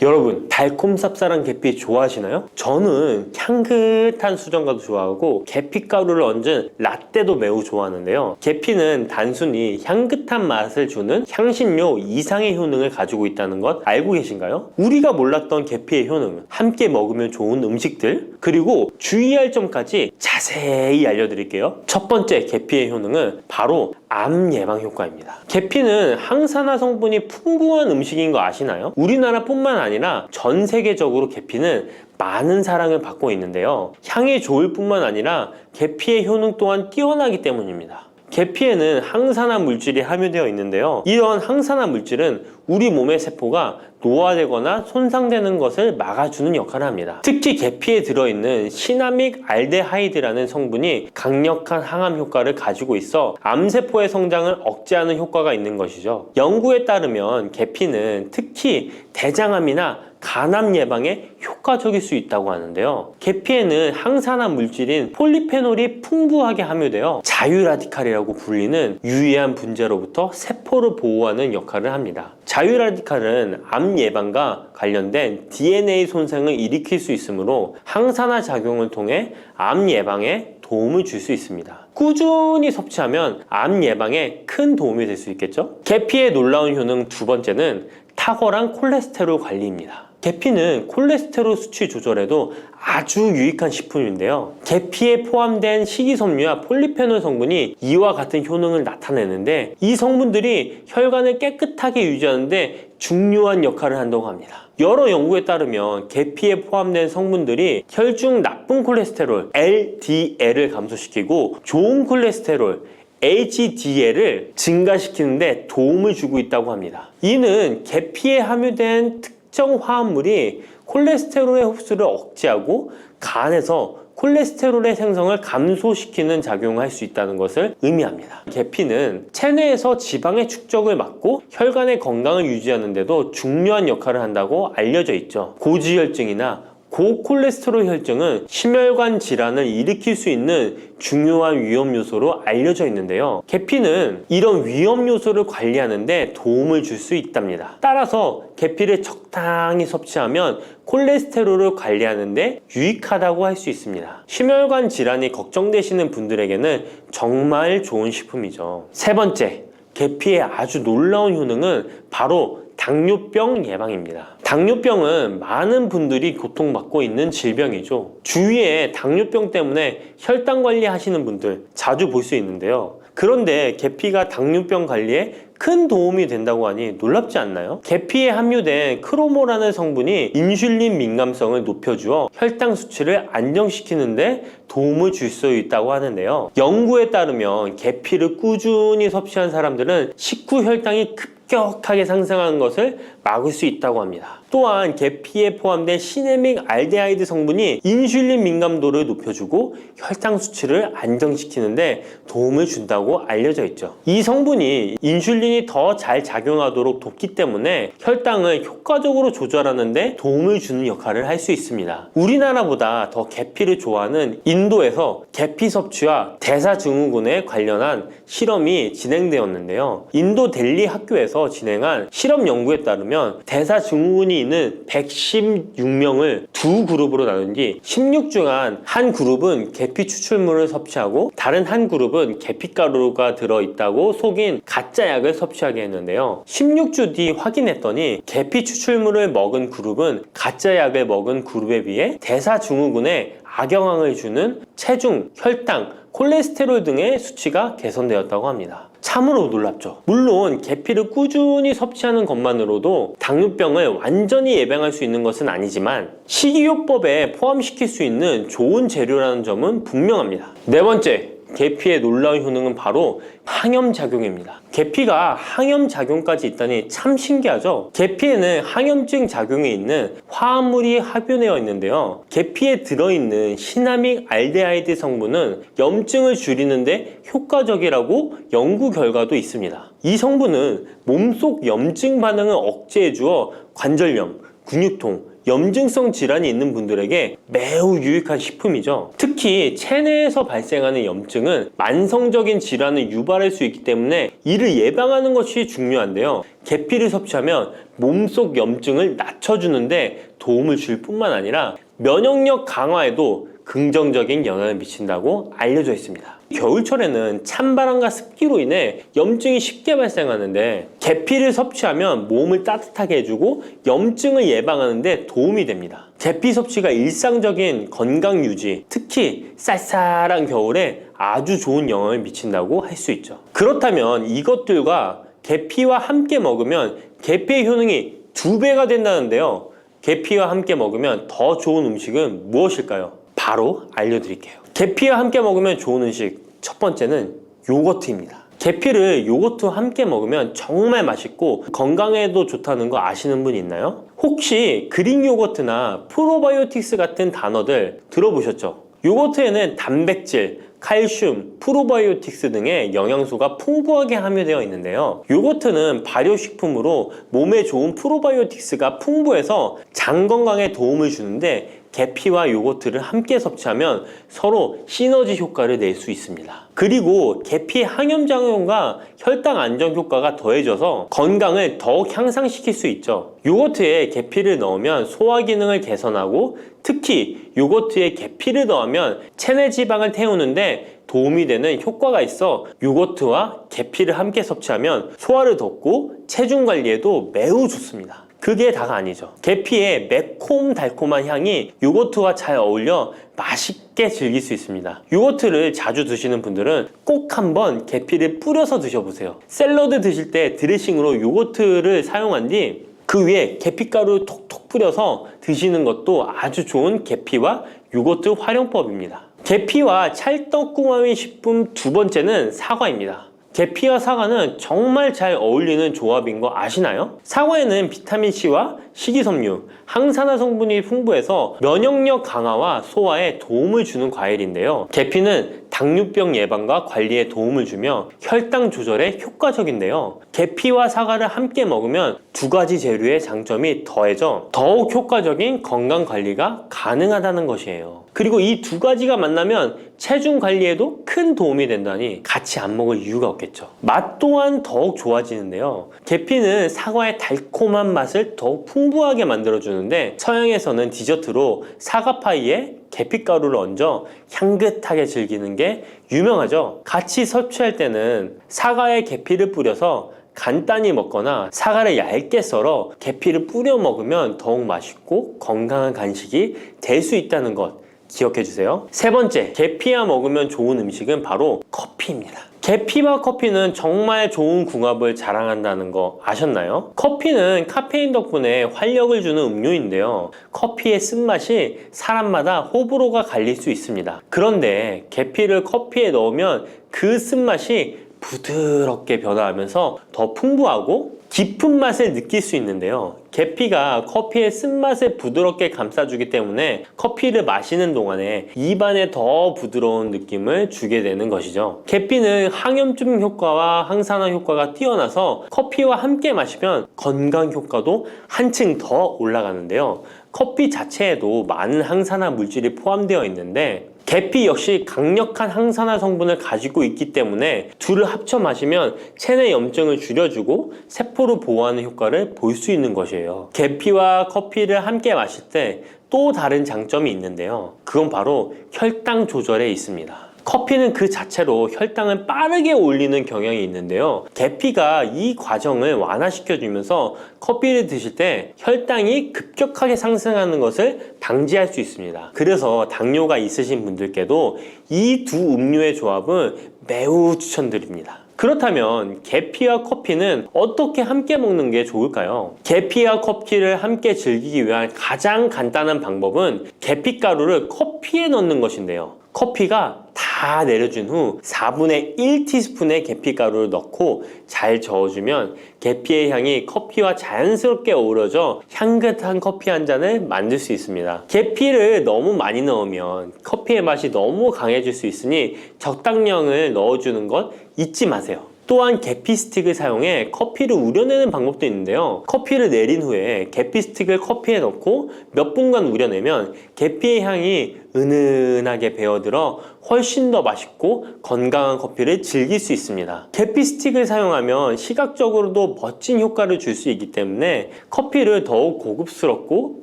여러분, 달콤 쌉쌀한 계피 좋아하시나요? 저는 향긋한 수정과도 좋아하고 계피가루를 얹은 라떼도 매우 좋아하는데요. 계피는 단순히 향긋한 맛을 주는 향신료 이상의 효능을 가지고 있다는 것 알고 계신가요? 우리가 몰랐던 계피의 효능, 함께 먹으면 좋은 음식들, 그리고 주의할 점까지 자세히 알려드릴게요. 첫 번째 계피의 효능은 바로 암 예방 효과입니다. 계피는 항산화 성분이 풍부한 음식인 거 아시나요? 우리나라뿐만 아니라 전 세계적으로 계피는 많은 사랑을 받고 있는데요. 향이 좋을 뿐만 아니라 계피의 효능 또한 뛰어나기 때문입니다. 계피에는 항산화 물질이 함유되어 있는데요. 이런 항산화 물질은 우리 몸의 세포가 노화되거나 손상되는 것을 막아주는 역할을 합니다. 특히 계피에 들어있는 시나믹 알데하이드라는 성분이 강력한 항암 효과를 가지고 있어 암세포의 성장을 억제하는 효과가 있는 것이죠. 연구에 따르면 계피는 특히 대장암이나 간암 예방에 효과적일 수 있다고 하는데요. 계피에는 항산화 물질인 폴리페놀이 풍부하게 함유되어 자유라디칼이라고 불리는 유해한 분자로부터 세포를 보호하는 역할을 합니다. 자유라디칼은 암 예방과 관련된 DNA 손상을 일으킬 수 있으므로 항산화 작용을 통해 암 예방에 도움을 줄 수 있습니다. 꾸준히 섭취하면 암 예방에 큰 도움이 될 수 있겠죠? 계피의 놀라운 효능 두 번째는 탁월한 콜레스테롤 관리입니다. 계피는 콜레스테롤 수치 조절에도 아주 유익한 식품인데요. 계피에 포함된 식이섬유와 폴리페놀 성분이 이와 같은 효능을 나타내는데 이 성분들이 혈관을 깨끗하게 유지하는데 중요한 역할을 한다고 합니다. 여러 연구에 따르면 계피에 포함된 성분들이 혈중 나쁜 콜레스테롤 LDL을 감소시키고 좋은 콜레스테롤 HDL을 증가시키는데 도움을 주고 있다고 합니다. 이는 계피에 함유된 특정 화합물이 콜레스테롤의 흡수를 억제하고 간에서 콜레스테롤의 생성을 감소시키는 작용을 할 수 있다는 것을 의미합니다. 계피는 체내에서 지방의 축적을 막고 혈관의 건강을 유지하는 데도 중요한 역할을 한다고 알려져 있죠. 고지혈증이나 고콜레스테롤 혈증은 심혈관 질환을 일으킬 수 있는 중요한 위험 요소로 알려져 있는데요. 계피는 이런 위험 요소를 관리하는 데 도움을 줄 수 있답니다. 따라서 계피를 적당히 섭취하면 콜레스테롤을 관리하는 데 유익하다고 할 수 있습니다. 심혈관 질환이 걱정되시는 분들에게는 정말 좋은 식품이죠. 세 번째, 계피의 아주 놀라운 효능은 바로 당뇨병 예방입니다. 당뇨병은 많은 분들이 고통받고 있는 질병이죠. 주위에 당뇨병 때문에 혈당 관리하시는 분들 자주 볼 수 있는데요. 그런데 계피가 당뇨병 관리에 큰 도움이 된다고 하니 놀랍지 않나요? 계피에 함유된 크로모라는 성분이 인슐린 민감성을 높여주어 혈당 수치를 안정시키는데 도움을 줄 수 있다고 하는데요. 연구에 따르면 계피를 꾸준히 섭취한 사람들은 식후 혈당이 급격하게 상승하는 것을 막을 수 있다고 합니다. 또한 계피에 포함된 시나믹 알데하이드 성분이 인슐린 민감도를 높여주고 혈당 수치를 안정시키는데 도움을 준다고 알려져 있죠. 이 성분이 인슐린이 더 잘 작용하도록 돕기 때문에 혈당을 효과적으로 조절하는데 도움을 주는 역할을 할 수 있습니다. 우리나라보다 더 계피를 좋아하는 인도에서 계피 섭취와 대사증후군에 관련한 실험이 진행되었는데요. 인도 델리 학교에서 진행한 실험 연구에 따르면 대사증후군이 있는 116명을 두 그룹으로 나눈 뒤 16주간 한 그룹은 계피 추출물을 섭취하고 다른 한 그룹은 계피가루가 들어있다고 속인 가짜 약을 섭취하게 했는데요. 16주 뒤 확인했더니 계피 추출물을 먹은 그룹은 가짜 약을 먹은 그룹에 비해 대사증후군에 악영향을 주는 체중, 혈당, 콜레스테롤 등의 수치가 개선되었다고 합니다. 참으로 놀랍죠. 물론 계피를 꾸준히 섭취하는 것만으로도 당뇨병을 완전히 예방할 수 있는 것은 아니지만 식이요법에 포함시킬 수 있는 좋은 재료라는 점은 분명합니다. 네 번째, 계피의 놀라운 효능은 바로 항염작용입니다. 계피가 항염작용까지 있다니 참 신기하죠? 계피에는 항염증 작용이 있는 화합물이 함유되어 있는데요. 계피에 들어있는 시나믹 알데하이드 성분은 염증을 줄이는데 효과적이라고 연구 결과도 있습니다. 이 성분은 몸속 염증 반응을 억제해 주어 관절염, 근육통, 염증성 질환이 있는 분들에게 매우 유익한 식품이죠. 특히 체내에서 발생하는 염증은 만성적인 질환을 유발할 수 있기 때문에 이를 예방하는 것이 중요한데요. 계피를 섭취하면 몸속 염증을 낮춰주는데 도움을 줄 뿐만 아니라 면역력 강화에도 긍정적인 영향을 미친다고 알려져 있습니다. 겨울철에는 찬바람과 습기로 인해 염증이 쉽게 발생하는데 계피를 섭취하면 몸을 따뜻하게 해주고 염증을 예방하는 데 도움이 됩니다. 계피 섭취가 일상적인 건강 유지, 특히 쌀쌀한 겨울에 아주 좋은 영향을 미친다고 할 수 있죠. 그렇다면 이것들과 계피와 함께 먹으면 계피의 효능이 2배가 된다는데요. 계피와 함께 먹으면 더 좋은 음식은 무엇일까요? 바로 알려드릴게요. 계피와 함께 먹으면 좋은 음식, 첫 번째는 요거트입니다. 계피를 요거트와 함께 먹으면 정말 맛있고 건강에도 좋다는 거 아시는 분 있나요? 혹시 그릭 요거트나 프로바이오틱스 같은 단어들 들어보셨죠? 요거트에는 단백질, 칼슘, 프로바이오틱스 등의 영양소가 풍부하게 함유되어 있는데요. 요거트는 발효식품으로 몸에 좋은 프로바이오틱스가 풍부해서 장 건강에 도움을 주는데 계피와 요거트를 함께 섭취하면 서로 시너지 효과를 낼 수 있습니다. 그리고 계피의 항염작용과 혈당 안정 효과가 더해져서 건강을 더욱 향상시킬 수 있죠. 요거트에 계피를 넣으면 소화 기능을 개선하고 특히 요거트에 계피를 넣으면 체내 지방을 태우는데 도움이 되는 효과가 있어 요거트와 계피를 함께 섭취하면 소화를 돋고 체중 관리에도 매우 좋습니다. 그게 다가 아니죠. 계피의 매콤달콤한 향이 요거트와 잘 어울려 맛있게 즐길 수 있습니다. 요거트를 자주 드시는 분들은 꼭 한번 계피를 뿌려서 드셔보세요. 샐러드 드실 때 드레싱으로 요거트를 사용한 뒤 그 위에 계피가루 톡톡 뿌려서 드시는 것도 아주 좋은 계피와 요거트 활용법입니다. 계피와 찰떡궁합인 식품 두 번째는 사과입니다. 계피와 사과는 정말 잘 어울리는 조합인 거 아시나요? 사과에는 비타민C와 식이섬유, 항산화 성분이 풍부해서 면역력 강화와 소화에 도움을 주는 과일인데요. 계피는 당뇨병 예방과 관리에 도움을 주며 혈당 조절에 효과적인데요. 계피와 사과를 함께 먹으면 두 가지 재료의 장점이 더해져 더욱 효과적인 건강 관리가 가능하다는 것이에요. 그리고 이 두 가지가 만나면 체중 관리에도 큰 도움이 된다니 같이 안 먹을 이유가 없겠죠. 맛 또한 더욱 좋아지는데요. 계피는 사과의 달콤한 맛을 더욱 풍부하게 만들어주는데 서양에서는 디저트로 사과파이에 계피가루를 얹어 향긋하게 즐기는 게 유명하죠. 같이 섭취할 때는 사과에 계피를 뿌려서 간단히 먹거나 사과를 얇게 썰어 계피를 뿌려 먹으면 더욱 맛있고 건강한 간식이 될 수 있다는 것 기억해 주세요. 세 번째, 계피와 먹으면 좋은 음식은 바로 커피입니다. 계피와 커피는 정말 좋은 궁합을 자랑한다는 거 아셨나요? 커피는 카페인 덕분에 활력을 주는 음료인데요. 커피의 쓴맛이 사람마다 호불호가 갈릴 수 있습니다. 그런데 계피를 커피에 넣으면 그 쓴맛이 부드럽게 변화하면서 더 풍부하고 깊은 맛을 느낄 수 있는데요. 계피가 커피의 쓴맛을 부드럽게 감싸주기 때문에 커피를 마시는 동안에 입안에 더 부드러운 느낌을 주게 되는 것이죠. 계피는 항염증 효과와 항산화 효과가 뛰어나서 커피와 함께 마시면 건강 효과도 한층 더 올라가는데요. 커피 자체에도 많은 항산화 물질이 포함되어 있는데 계피 역시 강력한 항산화 성분을 가지고 있기 때문에 둘을 합쳐 마시면 체내 염증을 줄여주고 세포를 보호하는 효과를 볼 수 있는 것이에요. 계피와 커피를 함께 마실 때 또 다른 장점이 있는데요. 그건 바로 혈당 조절에 있습니다. 커피는 그 자체로 혈당을 빠르게 올리는 경향이 있는데요. 계피가 이 과정을 완화시켜주면서 커피를 드실 때 혈당이 급격하게 상승하는 것을 방지할 수 있습니다. 그래서 당뇨가 있으신 분들께도 이 두 음료의 조합은 매우 추천드립니다. 그렇다면 계피와 커피는 어떻게 함께 먹는 게 좋을까요? 계피와 커피를 함께 즐기기 위한 가장 간단한 방법은 계피가루를 커피에 넣는 것인데요. 커피가 다 내려준 후 4분의 1티스푼의 계피가루를 넣고 잘 저어주면 계피의 향이 커피와 자연스럽게 어우러져 향긋한 커피 한 잔을 만들 수 있습니다. 계피를 너무 많이 넣으면 커피의 맛이 너무 강해질 수 있으니 적당량을 넣어주는 것 잊지 마세요. 또한 계피 스틱을 사용해 커피를 우려내는 방법도 있는데요. 커피를 내린 후에 계피 스틱을 커피에 넣고 몇 분간 우려내면 계피의 향이 은은하게 배어들어 훨씬 더 맛있고 건강한 커피를 즐길 수 있습니다. 계피 스틱을 사용하면 시각적으로도 멋진 효과를 줄 수 있기 때문에 커피를 더욱 고급스럽고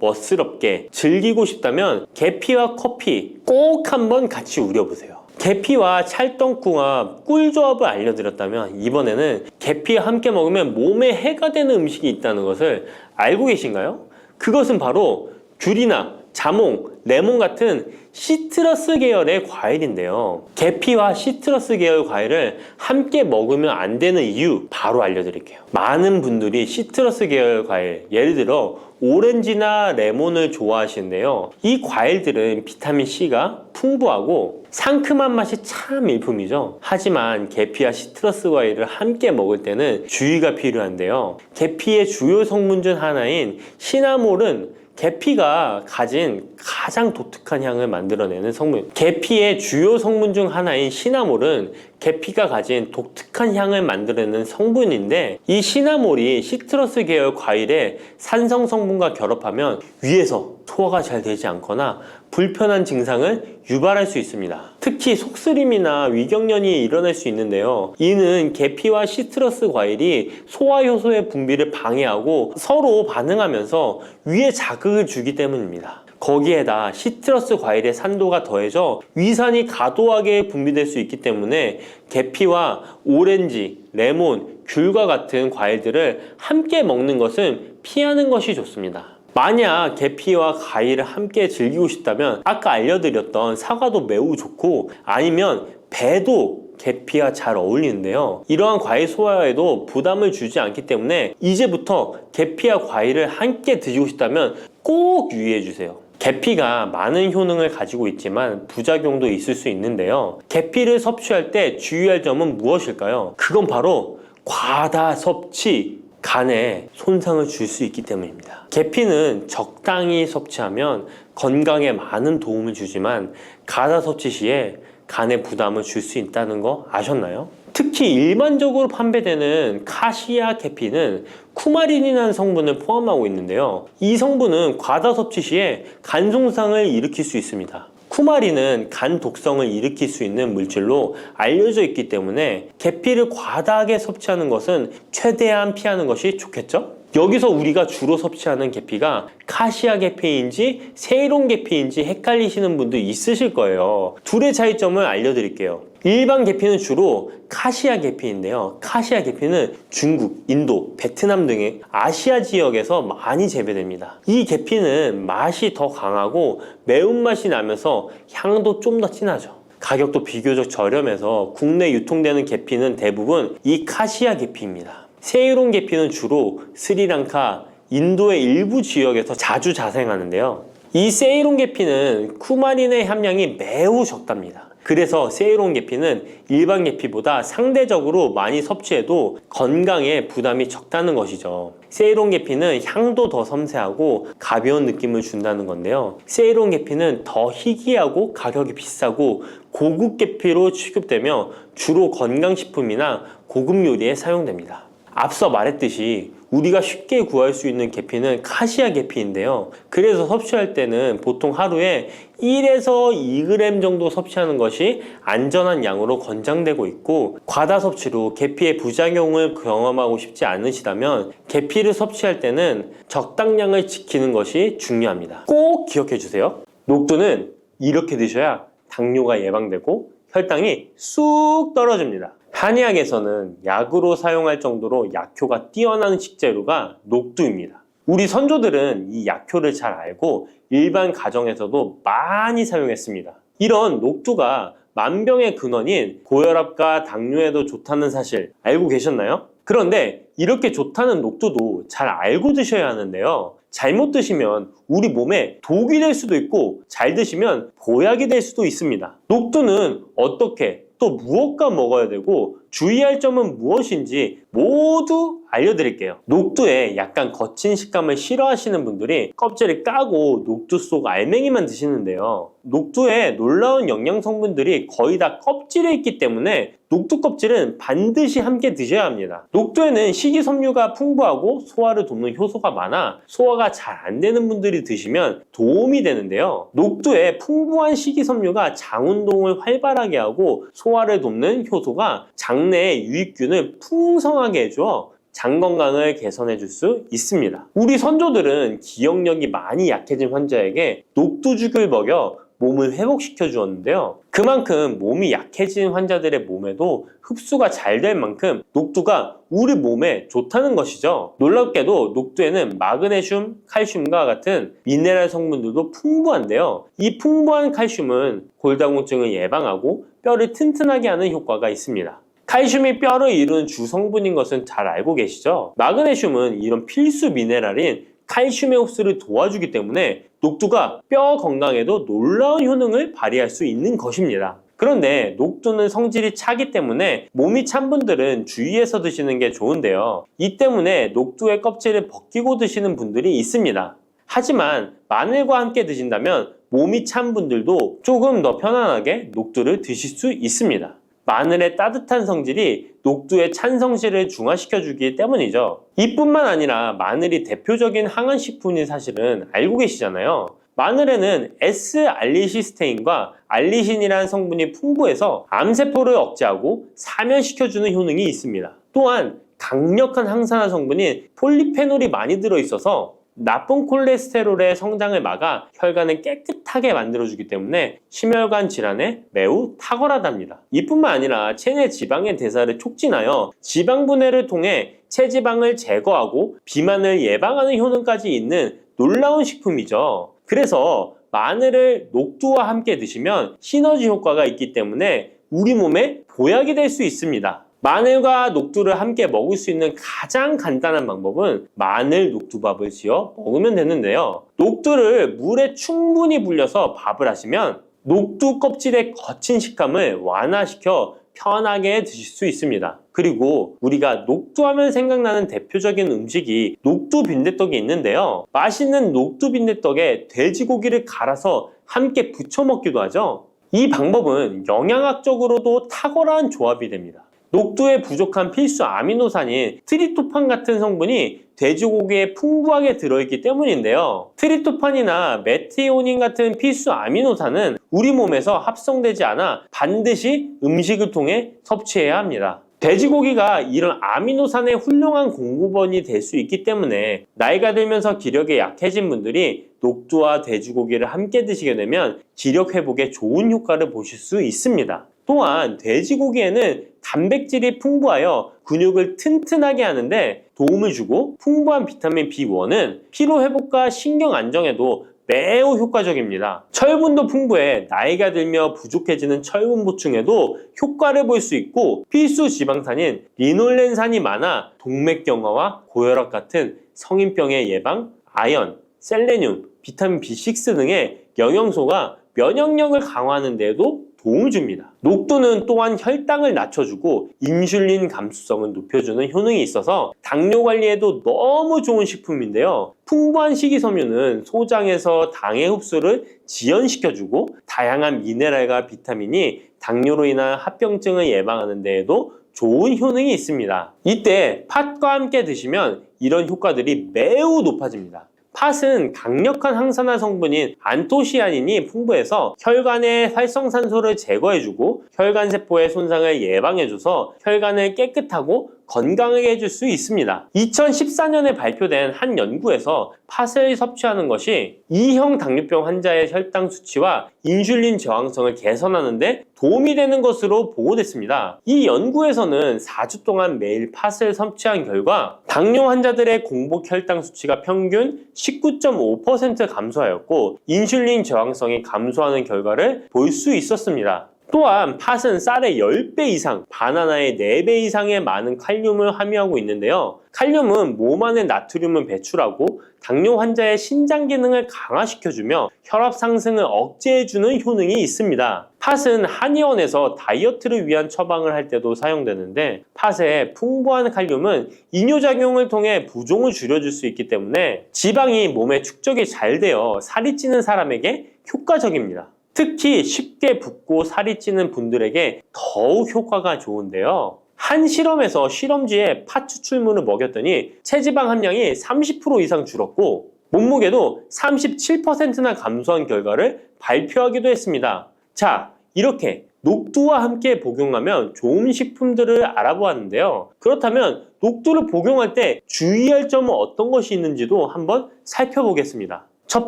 멋스럽게 즐기고 싶다면 계피와 커피 꼭 한번 같이 우려보세요. 계피와 찰떡궁합 꿀조합을 알려드렸다면 이번에는 계피와 함께 먹으면 몸에 해가 되는 음식이 있다는 것을 알고 계신가요? 그것은 바로 귤이나 자몽, 레몬 같은 시트러스 계열의 과일인데요. 계피와 시트러스 계열 과일을 함께 먹으면 안 되는 이유 바로 알려드릴게요. 많은 분들이 시트러스 계열 과일, 예를 들어 오렌지나 레몬을 좋아하시는데요. 이 과일들은 비타민C가 풍부하고 상큼한 맛이 참 일품이죠. 하지만 계피와 시트러스 과일을 함께 먹을 때는 주의가 필요한데요. 계피의 주요 성분 중 하나인 시나몰은 계피가 가진 가장 독특한 향을 만들어내는 성분. 계피의 주요 성분 중 하나인 시나몰은 계피가 가진 독특한 향을 만들어내는 성분인데, 이 시나몰이 시트러스 계열 과일의 산성 성분과 결합하면 위에서 소화가 잘 되지 않거나 불편한 증상을 유발할 수 있습니다. 특히 속쓰림이나 위경련이 일어날 수 있는데요. 이는 계피와 시트러스 과일이 소화 효소의 분비를 방해하고 서로 반응하면서 위에 자극을 주기 때문입니다. 거기에다 시트러스 과일의 산도가 더해져 위산이 과도하게 분비될 수 있기 때문에 계피와 오렌지, 레몬, 귤과 같은 과일들을 함께 먹는 것은 피하는 것이 좋습니다. 만약 계피와 과일을 함께 즐기고 싶다면 아까 알려드렸던 사과도 매우 좋고, 아니면 배도 계피와 잘 어울리는데요. 이러한 과일 소화에도 부담을 주지 않기 때문에 이제부터 계피와 과일을 함께 드시고 싶다면 꼭 유의해 주세요. 계피가 많은 효능을 가지고 있지만 부작용도 있을 수 있는데요. 계피를 섭취할 때 주의할 점은 무엇일까요? 그건 바로 과다 섭취, 간에 손상을 줄 수 있기 때문입니다. 계피는 적당히 섭취하면 건강에 많은 도움을 주지만 과다 섭취 시에 간에 부담을 줄 수 있다는 거 아셨나요? 특히 일반적으로 판매되는 카시아 계피는 쿠마린이라는 성분을 포함하고 있는데요. 이 성분은 과다 섭취 시에 간 손상을 일으킬 수 있습니다. 쿠마린은 간 독성을 일으킬 수 있는 물질로 알려져 있기 때문에 계피를 과다하게 섭취하는 것은 최대한 피하는 것이 좋겠죠? 여기서 우리가 주로 섭취하는 계피가 카시아 계피인지 세이론 계피인지 헷갈리시는 분도 있으실 거예요. 둘의 차이점을 알려드릴게요. 일반 계피는 주로 카시아 계피인데요. 카시아 계피는 중국, 인도, 베트남 등의 아시아 지역에서 많이 재배됩니다. 이 계피는 맛이 더 강하고 매운맛이 나면서 향도 좀 더 진하죠. 가격도 비교적 저렴해서 국내 유통되는 계피는 대부분 이 카시아 계피입니다. 세이론 계피는 주로 스리랑카, 인도의 일부 지역에서 자주 자생하는데요. 이 세이론 계피는 쿠마린의 함량이 매우 적답니다. 그래서 세이론 계피는 일반 계피보다 상대적으로 많이 섭취해도 건강에 부담이 적다는 것이죠. 세이론 계피는 향도 더 섬세하고 가벼운 느낌을 준다는 건데요. 세이론 계피는 더 희귀하고 가격이 비싸고 고급 계피로 취급되며 주로 건강식품이나 고급 요리에 사용됩니다. 앞서 말했듯이 우리가 쉽게 구할 수 있는 계피는 카시아 계피인데요. 그래서 섭취할 때는 보통 하루에 1에서 2g 정도 섭취하는 것이 안전한 양으로 권장되고 있고, 과다 섭취로 계피의 부작용을 경험하고 싶지 않으시다면 계피를 섭취할 때는 적당량을 지키는 것이 중요합니다. 꼭 기억해 주세요. 녹두는 이렇게 드셔야 당뇨가 예방되고 혈당이 쑥 떨어집니다. 한의학에서는 약으로 사용할 정도로 약효가 뛰어난 식재료가 녹두입니다. 우리 선조들은 이 약효를 잘 알고 일반 가정에서도 많이 사용했습니다. 이런 녹두가 만병의 근원인 고혈압과 당뇨에도 좋다는 사실 알고 계셨나요? 그런데 이렇게 좋다는 녹두도 잘 알고 드셔야 하는데요. 잘못 드시면 우리 몸에 독이 될 수도 있고, 잘 드시면 보약이 될 수도 있습니다. 녹두는 어떻게 또 무엇과 먹어야 되고 주의할 점은 무엇인지 모두 알려드릴게요. 녹두에 약간 거친 식감을 싫어하시는 분들이 껍질을 까고 녹두 속 알맹이만 드시는데요. 녹두에 놀라운 영양 성분들이 거의 다 껍질에 있기 때문에 녹두 껍질은 반드시 함께 드셔야 합니다. 녹두에는 식이섬유가 풍부하고 소화를 돕는 효소가 많아 소화가 잘 안 되는 분들이 드시면 도움이 되는데요. 녹두에 풍부한 식이섬유가 장 운동을 활발하게 하고 소화를 돕는 효소가 장내에 유익균을 풍성하게 해줘 장 건강을 개선해 줄 수 있습니다. 우리 선조들은 기억력이 많이 약해진 환자에게 녹두죽을 먹여 몸을 회복시켜 주었는데요. 그만큼 몸이 약해진 환자들의 몸에도 흡수가 잘 될 만큼 녹두가 우리 몸에 좋다는 것이죠. 놀랍게도 녹두에는 마그네슘, 칼슘과 같은 미네랄 성분들도 풍부한데요. 이 풍부한 칼슘은 골다공증을 예방하고 뼈를 튼튼하게 하는 효과가 있습니다. 칼슘이 뼈를 이루는 주성분인 것은 잘 알고 계시죠? 마그네슘은 이런 필수 미네랄인 칼슘의 흡수를 도와주기 때문에 녹두가 뼈 건강에도 놀라운 효능을 발휘할 수 있는 것입니다. 그런데 녹두는 성질이 차기 때문에 몸이 찬 분들은 주의해서 드시는 게 좋은데요. 이 때문에 녹두의 껍질을 벗기고 드시는 분들이 있습니다. 하지만 마늘과 함께 드신다면 몸이 찬 분들도 조금 더 편안하게 녹두를 드실 수 있습니다. 마늘의 따뜻한 성질이 녹두의 찬 성질을 중화시켜주기 때문이죠. 이뿐만 아니라 마늘이 대표적인 항암식품인 사실은 알고 계시잖아요. 마늘에는 S알리시스테인과 알리신이라는 성분이 풍부해서 암세포를 억제하고 사면시켜주는 효능이 있습니다. 또한 강력한 항산화 성분인 폴리페놀이 많이 들어있어서 나쁜 콜레스테롤의 성장을 막아 혈관을 깨끗하게 만들어주기 때문에 심혈관 질환에 매우 탁월하답니다. 이뿐만 아니라 체내 지방의 대사를 촉진하여 지방 분해를 통해 체지방을 제거하고 비만을 예방하는 효능까지 있는 놀라운 식품이죠. 그래서 마늘을 녹두와 함께 드시면 시너지 효과가 있기 때문에 우리 몸에 보약이 될 수 있습니다. 마늘과 녹두를 함께 먹을 수 있는 가장 간단한 방법은 마늘 녹두밥을 지어 먹으면 되는데요. 녹두를 물에 충분히 불려서 밥을 하시면 녹두 껍질의 거친 식감을 완화시켜 편하게 드실 수 있습니다. 그리고 우리가 녹두하면 생각나는 대표적인 음식이 녹두 빈대떡이 있는데요. 맛있는 녹두 빈대떡에 돼지고기를 갈아서 함께 부쳐 먹기도 하죠. 이 방법은 영양학적으로도 탁월한 조합이 됩니다. 녹두에 부족한 필수 아미노산인 트립토판 같은 성분이 돼지고기에 풍부하게 들어있기 때문인데요. 트립토판이나 메티오닌 같은 필수 아미노산은 우리 몸에서 합성되지 않아 반드시 음식을 통해 섭취해야 합니다. 돼지고기가 이런 아미노산의 훌륭한 공급원이 될 수 있기 때문에 나이가 들면서 기력이 약해진 분들이 녹두와 돼지고기를 함께 드시게 되면 기력 회복에 좋은 효과를 보실 수 있습니다. 또한 돼지고기에는 단백질이 풍부하여 근육을 튼튼하게 하는데 도움을 주고 풍부한 비타민 B1은 피로 회복과 신경 안정에도 매우 효과적입니다. 철분도 풍부해 나이가 들며 부족해지는 철분 보충에도 효과를 볼 수 있고 필수 지방산인 리놀렌산이 많아 동맥경화와 고혈압 같은 성인병의 예방, 아연, 셀레늄, 비타민 B6 등의 영양소가 면역력을 강화하는 데에도 도움을 줍니다. 녹두는 또한 혈당을 낮춰주고 인슐린 감수성을 높여주는 효능이 있어서 당뇨 관리에도 너무 좋은 식품인데요. 풍부한 식이섬유는 소장에서 당의 흡수를 지연시켜주고 다양한 미네랄과 비타민이 당뇨로 인한 합병증을 예방하는 데에도 좋은 효능이 있습니다. 이때 팥과 함께 드시면 이런 효과들이 매우 높아집니다. 팥은 강력한 항산화 성분인 안토시아닌이 풍부해서 혈관의 활성산소를 제거해주고 혈관세포의 손상을 예방해줘서 혈관을 깨끗하고 건강하게 해줄 수 있습니다. 2014년에 발표된 한 연구에서 팥을 섭취하는 것이 2형 당뇨병 환자의 혈당 수치와 인슐린 저항성을 개선하는 데 도움이 되는 것으로 보고됐습니다. 이 연구에서는 4주 동안 매일 팥을 섭취한 결과 당뇨 환자들의 공복 혈당 수치가 평균 19.5% 감소하였고 인슐린 저항성이 감소하는 결과를 볼 수 있었습니다. 또한 팥은 쌀의 10배 이상, 바나나의 4배 이상의 많은 칼륨을 함유하고 있는데요. 칼륨은 몸 안에 나트륨을 배출하고 당뇨 환자의 신장 기능을 강화시켜주며 혈압 상승을 억제해주는 효능이 있습니다. 팥은 한의원에서 다이어트를 위한 처방을 할 때도 사용되는데 팥의 풍부한 칼륨은 이뇨작용을 통해 부종을 줄여줄 수 있기 때문에 지방이 몸에 축적이 잘 되어 살이 찌는 사람에게 효과적입니다. 특히 쉽게 붓고 살이 찌는 분들에게 더욱 효과가 좋은데요. 한 실험에서 실험쥐에 팥 추출물을 먹였더니 체지방 함량이 30% 이상 줄었고 몸무게도 37%나 감소한 결과를 발표하기도 했습니다. 자, 이렇게 녹두와 함께 복용하면 좋은 식품들을 알아보았는데요. 그렇다면 녹두를 복용할 때 주의할 점은 어떤 것이 있는지도 한번 살펴보겠습니다. 첫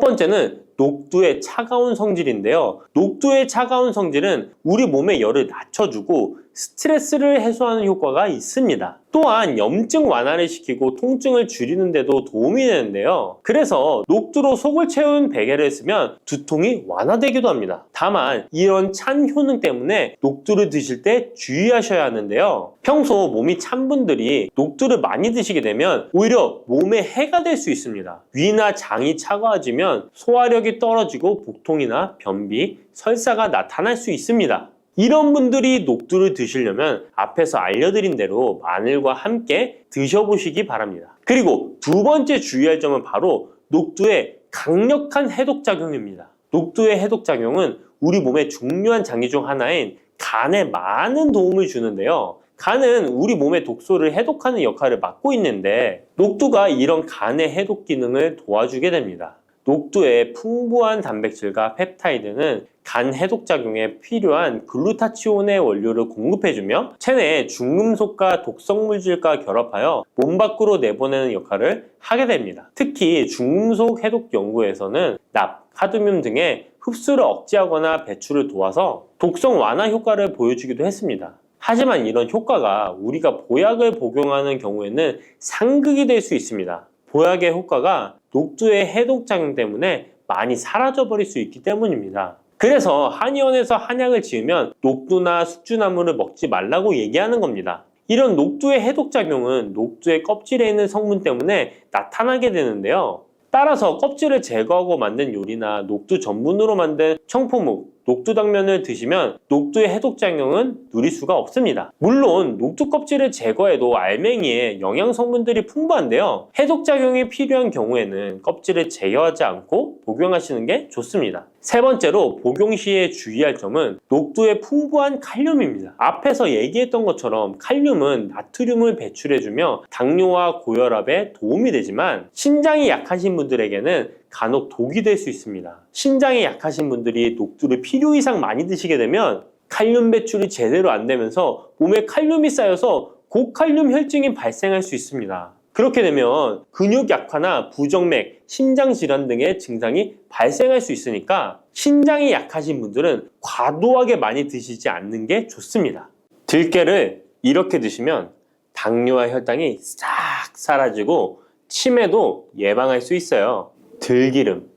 번째는 녹두의 차가운 성질인데요. 녹두의 차가운 성질은 우리 몸의 열을 낮춰주고 스트레스를 해소하는 효과가 있습니다. 또한 염증 완화를 시키고 통증을 줄이는 데도 도움이 되는데요. 그래서 녹두로 속을 채운 베개를 쓰면 두통이 완화되기도 합니다. 다만 이런 찬 효능 때문에 녹두를 드실 때 주의하셔야 하는데요. 평소 몸이 찬 분들이 녹두를 많이 드시게 되면 오히려 몸에 해가 될 수 있습니다. 위나 장이 차가워지면 소화력이 떨어지고 복통이나 변비, 설사가 나타날 수 있습니다. 이런 분들이 녹두를 드시려면 앞에서 알려드린 대로 마늘과 함께 드셔보시기 바랍니다. 그리고 두 번째 주의할 점은 바로 녹두의 강력한 해독작용입니다. 녹두의 해독작용은 우리 몸의 중요한 장기 중 하나인 간에 많은 도움을 주는데요. 간은 우리 몸의 독소를 해독하는 역할을 맡고 있는데 녹두가 이런 간의 해독 기능을 도와주게 됩니다. 녹두의 풍부한 단백질과 펩타이드는 간 해독작용에 필요한 글루타치온의 원료를 공급해주며 체내의 중금속과 독성물질과 결합하여 몸 밖으로 내보내는 역할을 하게 됩니다. 특히 중금속 해독 연구에서는 납, 카드뮴 등의 흡수를 억제하거나 배출을 도와서 독성 완화 효과를 보여주기도 했습니다. 하지만 이런 효과가 우리가 보약을 복용하는 경우에는 상극이 될 수 있습니다. 보약의 효과가 녹두의 해독작용 때문에 많이 사라져버릴 수 있기 때문입니다. 그래서 한의원에서 한약을 지으면 녹두나 숙주나물을 먹지 말라고 얘기하는 겁니다. 이런 녹두의 해독작용은 녹두의 껍질에 있는 성분 때문에 나타나게 되는데요. 따라서 껍질을 제거하고 만든 요리나 녹두 전분으로 만든 청포묵, 녹두당면을 드시면 녹두의 해독작용은 누릴 수가 없습니다. 물론 녹두 껍질을 제거해도 알맹이에 영양 성분들이 풍부한데요. 해독작용이 필요한 경우에는 껍질을 제거하지 않고 복용하시는 게 좋습니다. 세 번째로 복용 시에 주의할 점은 녹두의 풍부한 칼륨입니다. 앞에서 얘기했던 것처럼 칼륨은 나트륨을 배출해주며 당뇨와 고혈압에 도움이 되지만 신장이 약하신 분들에게는 간혹 독이 될 수 있습니다. 신장이 약하신 분들이 녹두를 필요 이상 많이 드시게 되면 칼륨 배출이 제대로 안 되면서 몸에 칼륨이 쌓여서 고칼륨 혈증이 발생할 수 있습니다. 그렇게 되면 근육 약화나 부정맥, 심장 질환 등의 증상이 발생할 수 있으니까 신장이 약하신 분들은 과도하게 많이 드시지 않는 게 좋습니다. 들깨를 이렇게 드시면 당뇨와 혈당이 싹 사라지고 치매도 예방할 수 있어요. 들기름,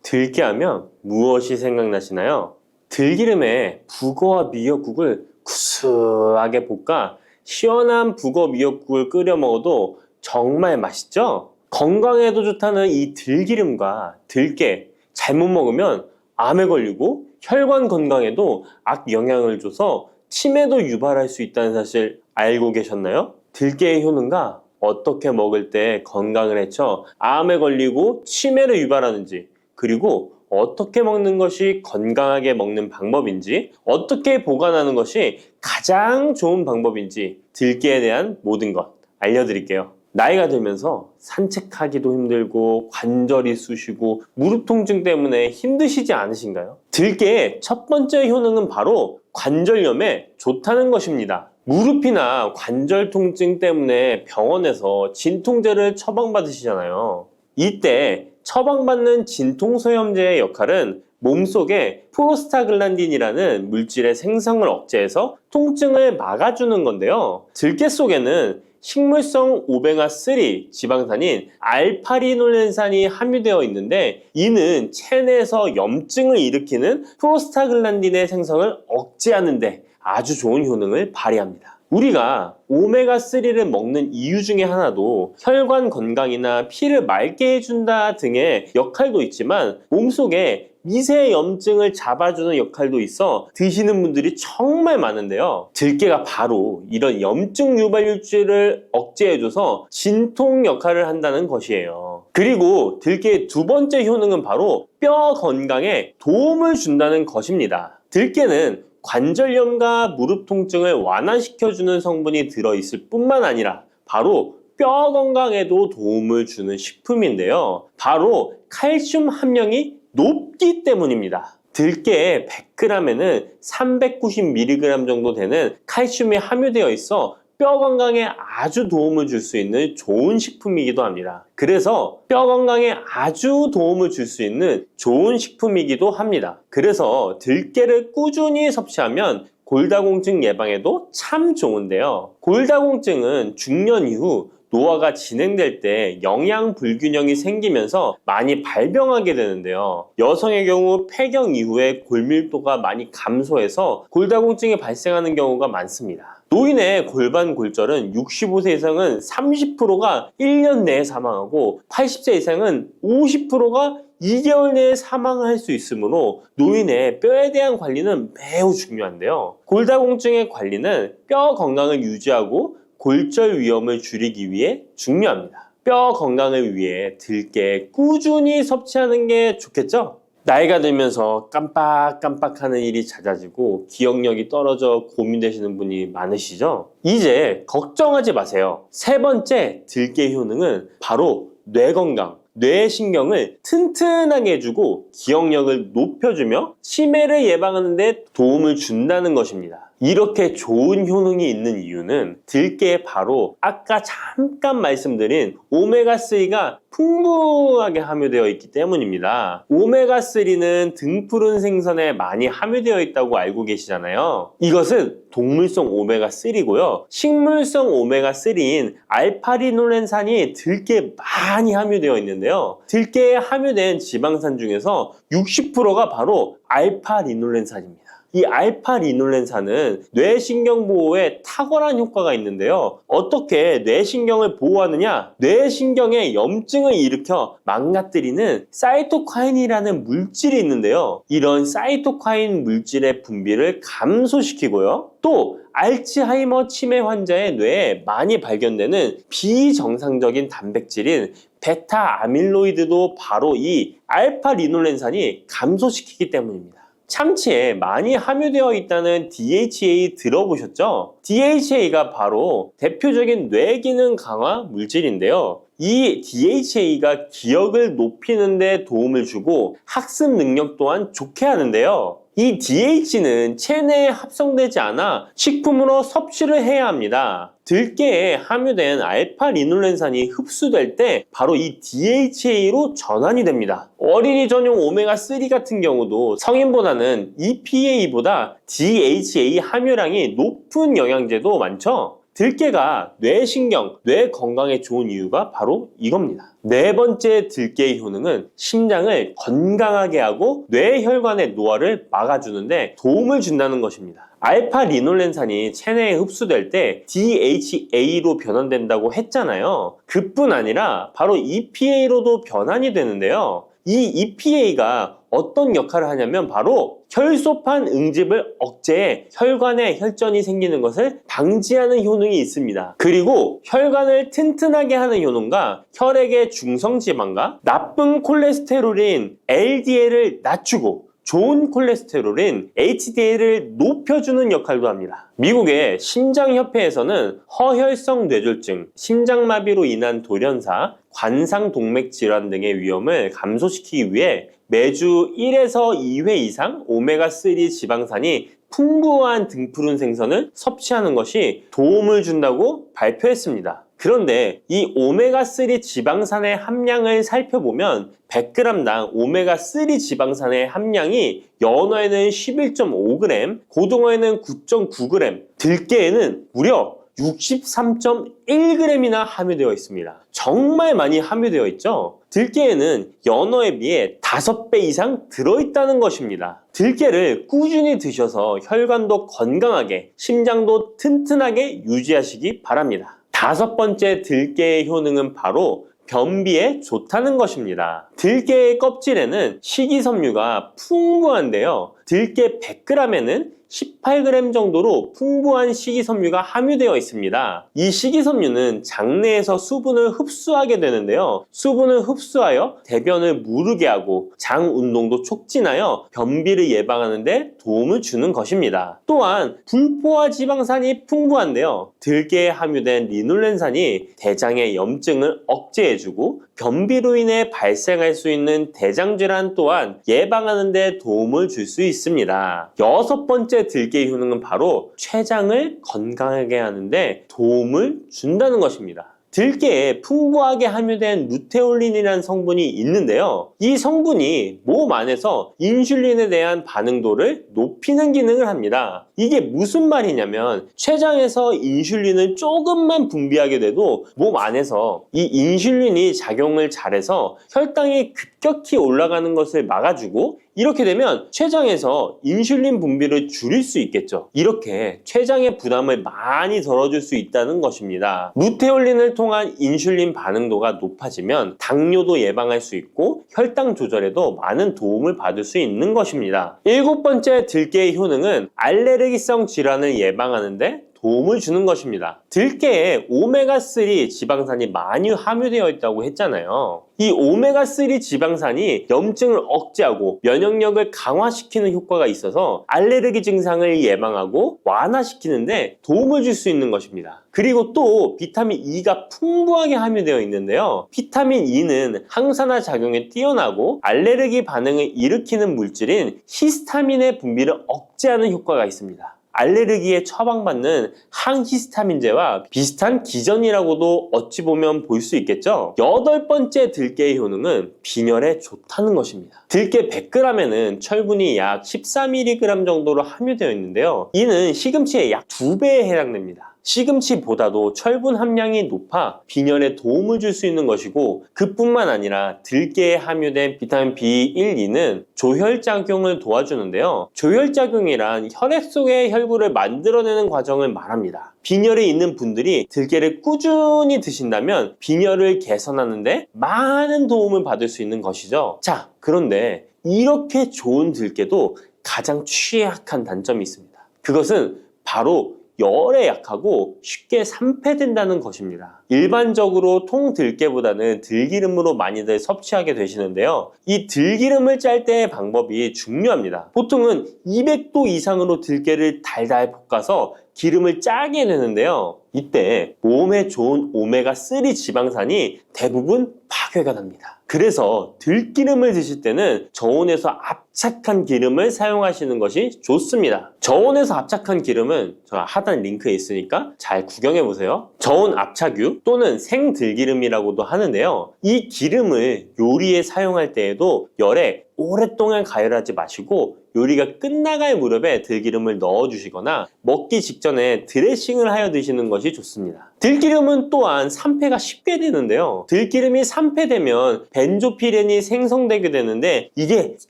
들깨하면 무엇이 생각나시나요? 들기름에 북어와 미역국을 구수하게 볶아 시원한 북어 미역국을 끓여 먹어도 정말 맛있죠? 건강에도 좋다는 이 들기름과 들깨 잘못 먹으면 암에 걸리고 혈관 건강에도 악영향을 줘서 치매도 유발할 수 있다는 사실 알고 계셨나요? 들깨의 효능과 어떻게 먹을 때 건강을 해쳐 암에 걸리고 치매를 유발하는지, 그리고 어떻게 먹는 것이 건강하게 먹는 방법인지, 어떻게 보관하는 것이 가장 좋은 방법인지 들깨에 대한 모든 것 알려드릴게요. 나이가 들면서 산책하기도 힘들고 관절이 쑤시고 무릎 통증 때문에 힘드시지 않으신가요? 들깨의 첫 번째 효능은 바로 관절염에 좋다는 것입니다. 무릎이나 관절 통증 때문에 병원에서 진통제를 처방받으시잖아요. 이때 처방받는 진통소염제의 역할은 몸속에 프로스타글란딘이라는 물질의 생성을 억제해서 통증을 막아주는 건데요. 들깨 속에는 식물성 오메가3 지방산인 알파리놀렌산이 함유되어 있는데 이는 체내에서 염증을 일으키는 프로스타글란딘의 생성을 억제하는 데 아주 좋은 효능을 발휘합니다. 우리가 오메가3를 먹는 이유 중에 하나도 혈관 건강이나 피를 맑게 해준다 등의 역할도 있지만 몸속에 미세 염증을 잡아주는 역할도 있어 드시는 분들이 정말 많은데요. 들깨가 바로 이런 염증 유발물질을 억제해줘서 진통 역할을 한다는 것이에요. 그리고 들깨의 두 번째 효능은 바로 뼈 건강에 도움을 준다는 것입니다. 들깨는 관절염과 무릎 통증을 완화시켜주는 성분이 들어있을 뿐만 아니라 바로 뼈 건강에도 도움을 주는 식품인데요. 바로 칼슘 함량이 높기 때문입니다. 들깨의 100g에는 390mg 정도 되는 칼슘이 함유되어 있어 뼈 건강에 아주 도움을 줄 수 있는 좋은 식품이기도 합니다. 그래서 뼈 건강에 아주 도움을 줄 수 있는 좋은 식품이기도 합니다. 그래서 들깨를 꾸준히 섭취하면 골다공증 예방에도 참 좋은데요. 골다공증은 중년 이후 노화가 진행될 때 영양 불균형이 생기면서 많이 발병하게 되는데요. 여성의 경우 폐경 이후에 골밀도가 많이 감소해서 골다공증이 발생하는 경우가 많습니다. 노인의 골반 골절은 65세 이상은 30%가 1년 내에 사망하고 80세 이상은 50%가 2개월 내에 사망할 수 있으므로 노인의 뼈에 대한 관리는 매우 중요한데요. 골다공증의 관리는 뼈 건강을 유지하고 골절 위험을 줄이기 위해 중요합니다. 뼈 건강을 위해 들깨 꾸준히 섭취하는 게 좋겠죠? 나이가 들면서 깜빡깜빡하는 일이 잦아지고 기억력이 떨어져 고민되시는 분이 많으시죠? 이제 걱정하지 마세요. 세 번째 들깨 효능은 바로 뇌 건강, 뇌신경을 튼튼하게 해주고 기억력을 높여주며 치매를 예방하는 데 도움을 준다는 것입니다. 이렇게 좋은 효능이 있는 이유는 들깨에 바로 아까 잠깐 말씀드린 오메가3가 풍부하게 함유되어 있기 때문입니다. 오메가3는 등푸른 생선에 많이 함유되어 있다고 알고 계시잖아요. 이것은 동물성 오메가3고요. 식물성 오메가3인 알파리놀렌산이 들깨에 많이 함유되어 있는데요. 들깨에 함유된 지방산 중에서 60%가 바로 알파리놀렌산입니다. 이 알파리놀렌산은 뇌신경 보호에 탁월한 효과가 있는데요. 어떻게 뇌신경을 보호하느냐? 뇌신경에 염증을 일으켜 망가뜨리는 사이토카인이라는 물질이 있는데요. 이런 사이토카인 물질의 분비를 감소시키고요. 또 알츠하이머 치매 환자의 뇌에 많이 발견되는 비정상적인 단백질인 베타 아밀로이드도 바로 이 알파리놀렌산이 감소시키기 때문입니다. 참치에 많이 함유되어 있다는 DHA 들어보셨죠? DHA가 바로 대표적인 뇌기능 강화 물질인데요. 이 DHA가 기억을 높이는 데 도움을 주고 학습 능력 또한 좋게 하는데요. 이 DH는 체내에 합성되지 않아 식품으로 섭취를 해야 합니다. 들깨에 함유된 알파리놀렌산이 흡수될 때 바로 이 DHA로 전환이 됩니다. 어린이 전용 오메가3 같은 경우도 성인보다는 EPA보다 DHA 함유량이 높은 영양제도 많죠? 들깨가 뇌신경, 뇌 건강에 좋은 이유가 바로 이겁니다. 네 번째 들깨의 효능은 심장을 건강하게 하고 뇌혈관의 노화를 막아주는데 도움을 준다는 것입니다. 알파리놀렌산이 체내에 흡수될 때 DHA로 변환된다고 했잖아요. 그뿐 아니라 바로 EPA로도 변환이 되는데요. 이 EPA가 어떤 역할을 하냐면 바로 혈소판 응집을 억제해 혈관에 혈전이 생기는 것을 방지하는 효능이 있습니다. 그리고 혈관을 튼튼하게 하는 효능과 혈액의 중성지방과 나쁜 콜레스테롤인 LDL을 낮추고 좋은 콜레스테롤인 HDL을 높여주는 역할도 합니다. 미국의 심장협회에서는 허혈성 뇌졸중, 심장마비로 인한 돌연사, 관상동맥 질환 등의 위험을 감소시키기 위해 매주 1에서 2회 이상 오메가3 지방산이 풍부한 등푸른 생선을 섭취하는 것이 도움을 준다고 발표했습니다. 그런데 이 오메가3 지방산의 함량을 살펴보면 100g당 오메가3 지방산의 함량이 연어에는 11.5g, 고등어에는 9.9g, 들깨에는 무려 63.1g이나 함유되어 있습니다. 정말 많이 함유되어 있죠? 들깨에는 연어에 비해 5배 이상 들어있다는 것입니다. 들깨를 꾸준히 드셔서 혈관도 건강하게, 심장도 튼튼하게 유지하시기 바랍니다. 5번째 들깨의 효능은 바로 변비에 좋다는 것입니다. 들깨의 껍질에는 식이섬유가 풍부한데요. 들깨 100g에는 18g 정도로 풍부한 식이섬유가 함유되어 있습니다. 이 식이섬유는 장내에서 수분을 흡수하게 되는데요. 수분을 흡수하여 대변을 무르게 하고 장 운동도 촉진하여 변비를 예방하는 데 도움을 주는 것입니다. 또한 불포화 지방산이 풍부한데요. 들깨에 함유된 리놀렌산이 대장의 염증을 억제해주고 변비로 인해 발생할 수 있는 대장질환 또한 예방하는 데 도움을 줄 수 있습니다. 6번째 들깨의 효능은 바로 췌장을 건강하게 하는데 도움을 준다는 것입니다. 들깨에 풍부하게 함유된 루테올린이라는 성분이 있는데요. 이 성분이 몸 안에서 인슐린에 대한 반응도를 높이는 기능을 합니다. 이게 무슨 말이냐면 췌장에서 인슐린을 조금만 분비하게 돼도 몸 안에서 이 인슐린이 작용을 잘해서 혈당이 급격히 올라가는 것을 막아주고 이렇게 되면 췌장에서 인슐린 분비를 줄일 수 있겠죠. 이렇게 췌장의 부담을 많이 덜어줄 수 있다는 것입니다. 루테올린을 통한 인슐린 반응도가 높아지면 당뇨도 예방할 수 있고 혈당 조절에도 많은 도움을 받을 수 있는 것입니다. 7번째 들깨의 효능은 알레르기성 질환을 예방하는데 도움을 주는 것입니다. 들깨에 오메가3 지방산이 많이 함유되어 있다고 했잖아요. 이 오메가3 지방산이 염증을 억제하고 면역력을 강화시키는 효과가 있어서 알레르기 증상을 예방하고 완화시키는데 도움을 줄 수 있는 것입니다. 그리고 또 비타민 E가 풍부하게 함유되어 있는데요. 비타민 E는 항산화 작용에 뛰어나고 알레르기 반응을 일으키는 물질인 히스타민의 분비를 억제하는 효과가 있습니다. 알레르기에 처방받는 항히스타민제와 비슷한 기전이라고도 어찌 보면 볼 수 있겠죠. 8번째 들깨의 효능은 빈혈에 좋다는 것입니다. 들깨 100g에는 철분이 약 14mg 정도로 함유되어 있는데요. 이는 시금치의 약 2배에 해당됩니다. 시금치보다도 철분 함량이 높아 빈혈에 도움을 줄 수 있는 것이고 그뿐만 아니라 들깨에 함유된 비타민 B1, 2는 조혈작용을 도와주는데요. 조혈작용이란 혈액 속의 혈구를 만들어내는 과정을 말합니다. 빈혈이 있는 분들이 들깨를 꾸준히 드신다면 빈혈을 개선하는데 많은 도움을 받을 수 있는 것이죠. 자, 그런데 이렇게 좋은 들깨도 가장 취약한 단점이 있습니다. 그것은 바로 열에 약하고 쉽게 산패된다는 것입니다. 일반적으로 통들깨보다는 들기름으로 많이들 섭취하게 되시는데요. 이 들기름을 짤 때의 방법이 중요합니다. 보통은 200도 이상으로 들깨를 달달 볶아서 기름을 짜게 되는데요. 이때 몸에 좋은 오메가3 지방산이 대부분 파괴가 됩니다. 그래서 들기름을 드실 때는 저온에서 압착한 기름을 사용하시는 것이 좋습니다. 저온에서 압착한 기름은 제가 하단 링크에 있으니까 잘 구경해 보세요. 저온 압착유 또는 생들기름이라고도 하는데요. 이 기름을 요리에 사용할 때에도 열에 오랫동안 가열하지 마시고 요리가 끝나갈 무렵에 들기름을 넣어주시거나 먹기 직전에 드레싱을 하여 드시는 것이 좋습니다. 들기름은 또한 산패가 쉽게 되는데요. 들기름이 산패되면 벤조피렌이 생성되게 되는데 이게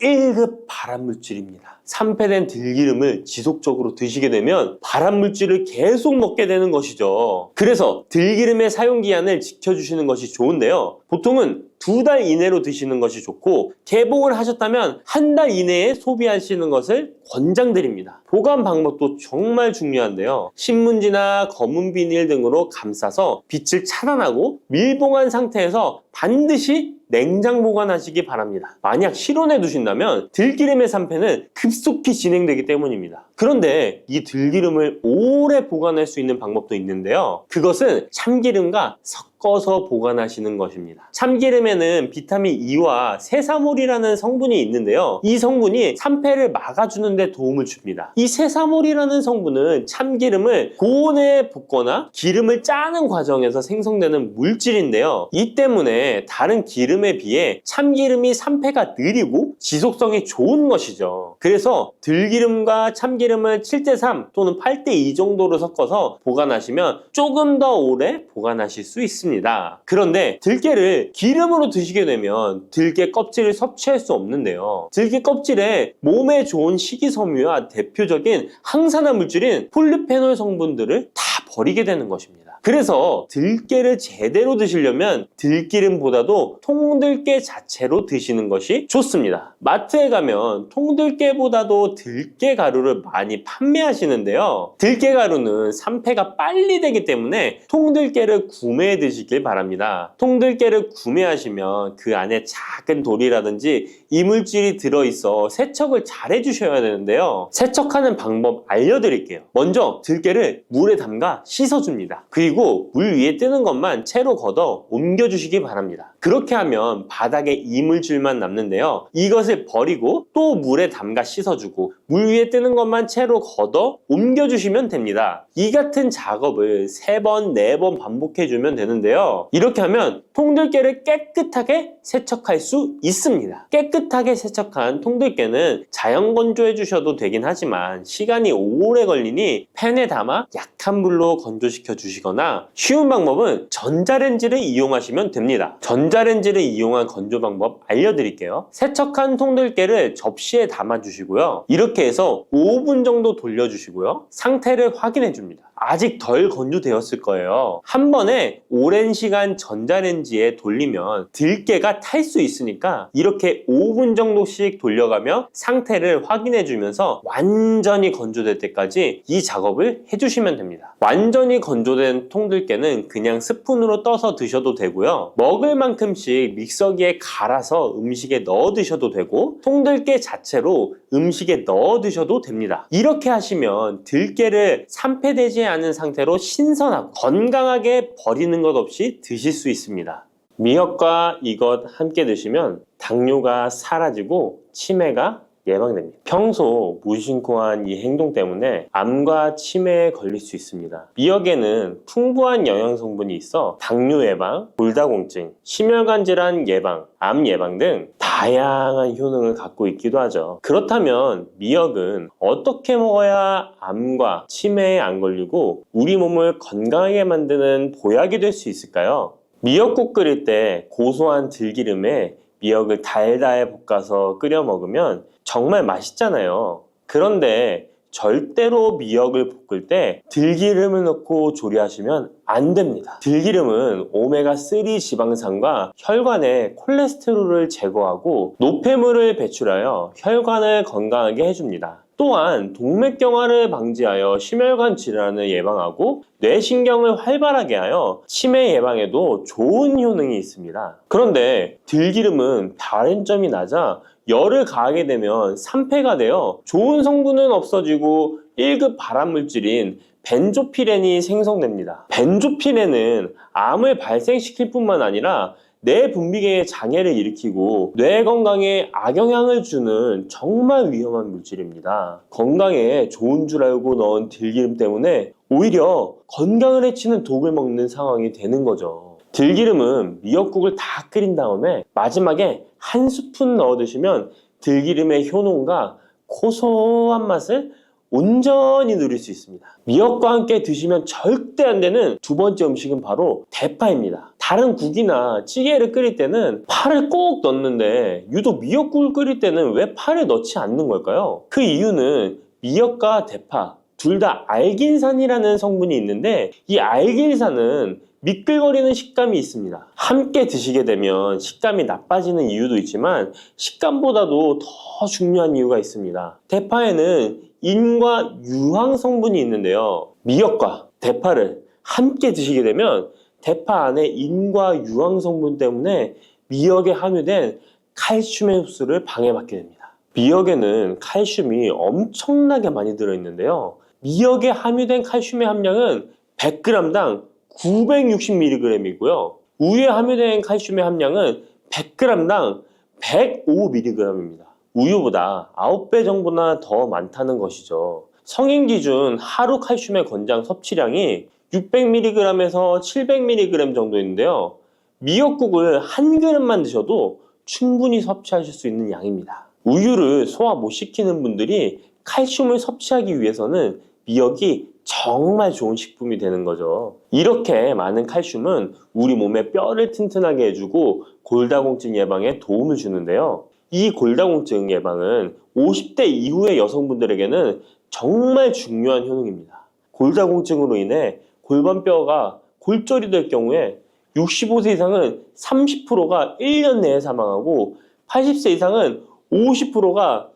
1급 발암물질입니다. 산패된 들기름을 지속적으로 드시게 되면 발암물질을 계속 먹게 되는 것이죠. 그래서 들기름의 사용기한을 지켜주시는 것이 좋은데요. 보통은 2달 이내로 드시는 것이 좋고 개봉을 하셨다면 1달 이내에 소비하시는 것을 권장드립니다. 보관 방법도 정말 중요한데요. 신문지나 검은 비닐 등으로 감싸서 빛을 차단하고 밀봉한 상태에서 반드시 냉장 보관하시기 바랍니다. 만약 실온에 두신다면 들기름의 산패는 급속히 진행되기 때문입니다. 그런데 이 들기름을 오래 보관할 수 있는 방법도 있는데요. 그것은 참기름과 섞어서 보관하시는 것입니다. 참기름에는 비타민 E와 세사몰이라는 성분이 있는데요. 이 성분이 산패를 막아주는 데 도움을 줍니다. 이 세사몰이라는 성분은 참기름을 고온에 볶거나 기름을 짜는 과정에서 생성되는 물질인데요. 이 때문에 다른 기름에 비해 참기름이 산패가 느리고 지속성이 좋은 것이죠. 그래서 들기름과 참기름을 7:3 또는 8:2 정도로 섞어서 보관하시면 조금 더 오래 보관하실 수 있습니다. 그런데 들깨를 기름으로 드시게 되면 들깨 껍질을 섭취할 수 없는데요. 들깨 껍질에 몸에 좋은 식이섬유와 대표적인 항산화 물질인 폴리페놀 성분들을 다 버리게 되는 것입니다. 그래서 들깨를 제대로 드시려면 들기름보다도 통들깨 자체로 드시는 것이 좋습니다. 마트에 가면 통들깨보다도 들깨 가루를 많이 판매하시는데요. 들깨 가루는 산패가 빨리 되기 때문에 통들깨를 구매해 드시길 바랍니다. 통들깨를 구매하시면 그 안에 작은 돌이라든지 이물질이 들어있어 세척을 잘 해주셔야 되는데요. 세척하는 방법 알려드릴게요. 먼저 들깨를 물에 담가 씻어줍니다. 그리고 물 위에 뜨는 것만 채로 걷어 옮겨주시기 바랍니다. 그렇게 하면 바닥에 이물질만 남는데요. 이것을 버리고 또 물에 담가 씻어주고 물 위에 뜨는 것만 채로 걷어 옮겨주시면 됩니다. 이 같은 작업을 3번, 4번 반복해주면 되는데요. 이렇게 하면 통들깨를 깨끗하게 세척할 수 있습니다. 깨끗하게 세척한 통들깨는 자연 건조해 주셔도 되긴 하지만 시간이 오래 걸리니 팬에 담아 약한 불로 건조시켜 주시거나 쉬운 방법은 전자레인지를 이용하시면 됩니다. 전자레인지를 이용한 건조 방법 알려드릴게요. 세척한 통들깨를 접시에 담아 주시고요. 이렇게 해서 5분 정도 돌려주시고요. 상태를 확인해 줍니다. 아직 덜 건조되었을 거예요. 한 번에 오랜 시간 전자레인지에 돌리면 들깨가 탈 수 있으니까 이렇게 5분 정도씩 돌려가며 상태를 확인해 주면서 완전히 건조될 때까지 이 작업을 해주시면 됩니다. 완전히 건조된 통들깨는 그냥 스푼으로 떠서 드셔도 되고요. 먹을 만큼씩 믹서기에 갈아서 음식에 넣어 드셔도 되고 통들깨 자체로 음식에 넣어 드셔도 됩니다. 이렇게 하시면 들깨를 산패되지 않은 상태로 신선하고 건강하게 버리는 것 없이 드실 수 있습니다. 미역과 이것 함께 드시면 당뇨가 사라지고 치매가 예방됩니다. 평소 무심코한 이 행동 때문에 암과 치매에 걸릴 수 있습니다. 미역에는 풍부한 영양 성분이 있어 당뇨 예방, 골다공증, 심혈관 질환 예방, 암 예방 등 다양한 효능을 갖고 있기도 하죠. 그렇다면 미역은 어떻게 먹어야 암과 치매에 안 걸리고 우리 몸을 건강하게 만드는 보약이 될 수 있을까요? 미역국 끓일 때 고소한 들기름에 미역을 달달 볶아서 끓여 먹으면 정말 맛있잖아요. 그런데 절대로 미역을 볶을 때 들기름을 넣고 조리하시면 안 됩니다. 들기름은 오메가3 지방산과 혈관의 콜레스테롤을 제거하고 노폐물을 배출하여 혈관을 건강하게 해줍니다. 또한 동맥경화를 방지하여 심혈관 질환을 예방하고 뇌신경을 활발하게 하여 치매 예방에도 좋은 효능이 있습니다. 그런데 들기름은 다른 점이 낮아 열을 가하게 되면 산패가 되어 좋은 성분은 없어지고 1급 발암물질인 벤조피렌이 생성됩니다. 벤조피렌은 암을 발생시킬 뿐만 아니라 뇌 분비계의 장애를 일으키고 뇌 건강에 악영향을 주는 정말 위험한 물질입니다. 건강에 좋은 줄 알고 넣은 들기름 때문에 오히려 건강을 해치는 독을 먹는 상황이 되는 거죠. 들기름은 미역국을 다 끓인 다음에 마지막에 한 스푼 넣어 드시면 들기름의 효능과 고소한 맛을 온전히 누릴 수 있습니다. 미역과 함께 드시면 절대 안 되는 두 번째 음식은 바로 대파입니다. 다른 국이나 찌개를 끓일 때는 파를 꼭 넣는데 유독 미역국을 끓일 때는 왜 파를 넣지 않는 걸까요? 그 이유는 미역과 대파 둘 다 알긴산이라는 성분이 있는데 이 알긴산은 미끌거리는 식감이 있습니다. 함께 드시게 되면 식감이 나빠지는 이유도 있지만 식감보다도 더 중요한 이유가 있습니다. 대파에는 인과 유황 성분이 있는데요. 미역과 대파를 함께 드시게 되면 대파 안에 인과 유황 성분 때문에 미역에 함유된 칼슘의 흡수를 방해받게 됩니다. 미역에는 칼슘이 엄청나게 많이 들어있는데요. 미역에 함유된 칼슘의 함량은 100g당 960mg이고요. 우유에 함유된 칼슘의 함량은 100g당 105mg입니다. 우유보다 9배 정도나 더 많다는 것이죠. 성인 기준 하루 칼슘의 권장 섭취량이 600mg에서 700mg 정도인데요. 미역국을 한 그릇만 드셔도 충분히 섭취하실 수 있는 양입니다. 우유를 소화 못 시키는 분들이 칼슘을 섭취하기 위해서는 미역이 정말 좋은 식품이 되는 거죠. 이렇게 많은 칼슘은 우리 몸의 뼈를 튼튼하게 해주고 골다공증 예방에 도움을 주는데요. 이 골다공증 예방은 50대 이후의 여성분들에게는 정말 중요한 효능입니다. 골다공증으로 인해 골반뼈가 골절이 될 경우에 65세 이상은 30%가 1년 내에 사망하고 80세 이상은 50%가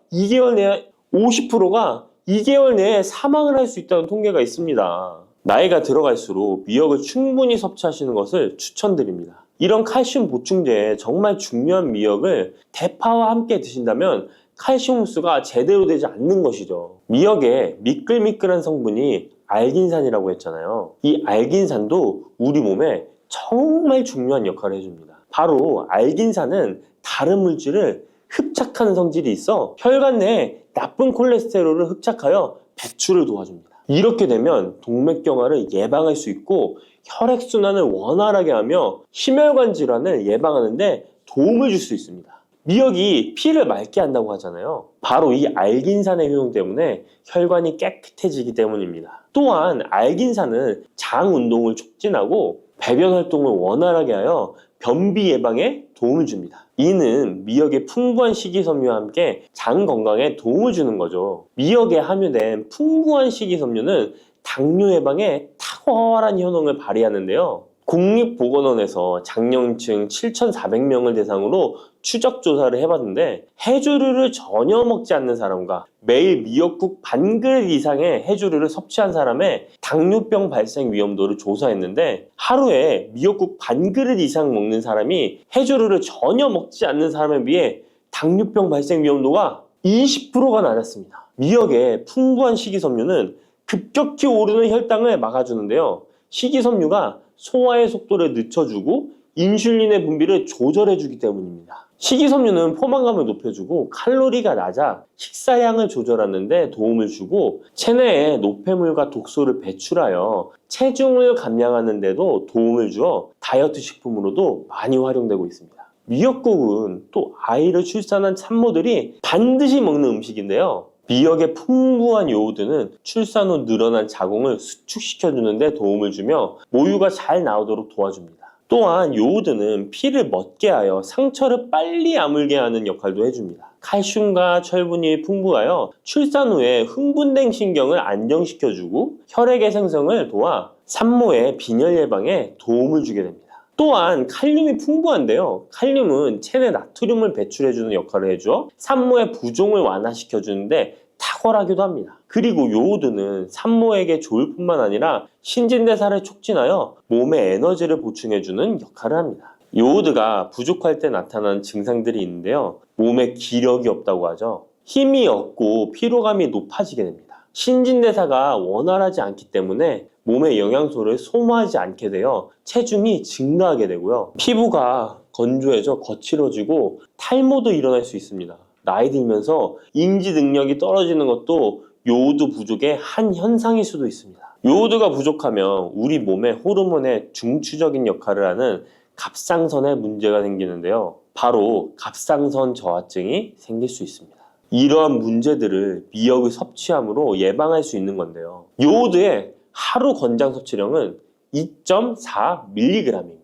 2개월 내에 사망을 할 수 있다는 통계가 있습니다. 나이가 들어갈수록 미역을 충분히 섭취하시는 것을 추천드립니다. 이런 칼슘 보충제에 정말 중요한 미역을 대파와 함께 드신다면 칼슘 흡수가 제대로 되지 않는 것이죠. 미역에 미끌미끌한 성분이 알긴산이라고 했잖아요. 이 알긴산도 우리 몸에 정말 중요한 역할을 해줍니다. 바로 알긴산은 다른 물질을 흡착하는 성질이 있어 혈관 내에 나쁜 콜레스테롤을 흡착하여 배출을 도와줍니다. 이렇게 되면 동맥경화를 예방할 수 있고 혈액순환을 원활하게 하며 심혈관 질환을 예방하는 데 도움을 줄 수 있습니다. 미역이 피를 맑게 한다고 하잖아요. 바로 이 알긴산의 효능 때문에 혈관이 깨끗해지기 때문입니다. 또한 알긴산은 장 운동을 촉진하고 배변 활동을 원활하게 하여 변비 예방에 도움을 줍니다. 이는 미역의 풍부한 식이섬유와 함께 장 건강에 도움을 주는 거죠. 미역에 함유된 풍부한 식이섬유는 당뇨 예방에 탁월한 효능을 발휘하는데요. 국립보건원에서 장년층 7,400명을 대상으로 추적 조사를 해봤는데 해조류를 전혀 먹지 않는 사람과 매일 미역국 반 그릇 이상의 해조류를 섭취한 사람의 당뇨병 발생 위험도를 조사했는데 하루에 미역국 반 그릇 이상 먹는 사람이 해조류를 전혀 먹지 않는 사람에 비해 당뇨병 발생 위험도가 20%가 낮았습니다. 미역의 풍부한 식이섬유는 급격히 오르는 혈당을 막아주는데요. 식이섬유가 소화의 속도를 늦춰주고 인슐린의 분비를 조절해주기 때문입니다. 식이섬유는 포만감을 높여주고 칼로리가 낮아 식사량을 조절하는 데 도움을 주고 체내에 노폐물과 독소를 배출하여 체중을 감량하는 데도 도움을 주어 다이어트 식품으로도 많이 활용되고 있습니다. 미역국은 또 아이를 출산한 산모들이 반드시 먹는 음식인데요. 미역의 풍부한 요오드는 출산 후 늘어난 자궁을 수축시켜주는 데 도움을 주며 모유가 잘 나오도록 도와줍니다. 또한 요오드는 피를 멎게 하여 상처를 빨리 아물게 하는 역할도 해줍니다. 칼슘과 철분이 풍부하여 출산 후에 흥분된 신경을 안정시켜주고 혈액의 생성을 도와 산모의 빈혈 예방에 도움을 주게 됩니다. 또한 칼륨이 풍부한데요. 칼륨은 체내 나트륨을 배출해주는 역할을 해줘 산모의 부종을 완화시켜주는데 탁월하기도 합니다. 그리고 요오드는 산모에게 좋을 뿐만 아니라 신진대사를 촉진하여 몸에 에너지를 보충해주는 역할을 합니다. 요오드가 부족할 때 나타나는 증상들이 있는데요. 몸에 기력이 없다고 하죠. 힘이 없고 피로감이 높아지게 됩니다. 신진대사가 원활하지 않기 때문에 몸의 영양소를 소모하지 않게 되어 체중이 증가하게 되고요. 피부가 건조해져 거칠어지고 탈모도 일어날 수 있습니다. 나이 들면서 인지 능력이 떨어지는 것도 요오드 부족의 한 현상일 수도 있습니다. 요오드가 부족하면 우리 몸의 호르몬의 중추적인 역할을 하는 갑상선에 문제가 생기는데요. 바로 갑상선 저하증이 생길 수 있습니다. 이러한 문제들을 미역을 섭취함으로 예방할 수 있는 건데요. 요오드의 하루 권장 섭취량은 2.4mg입니다.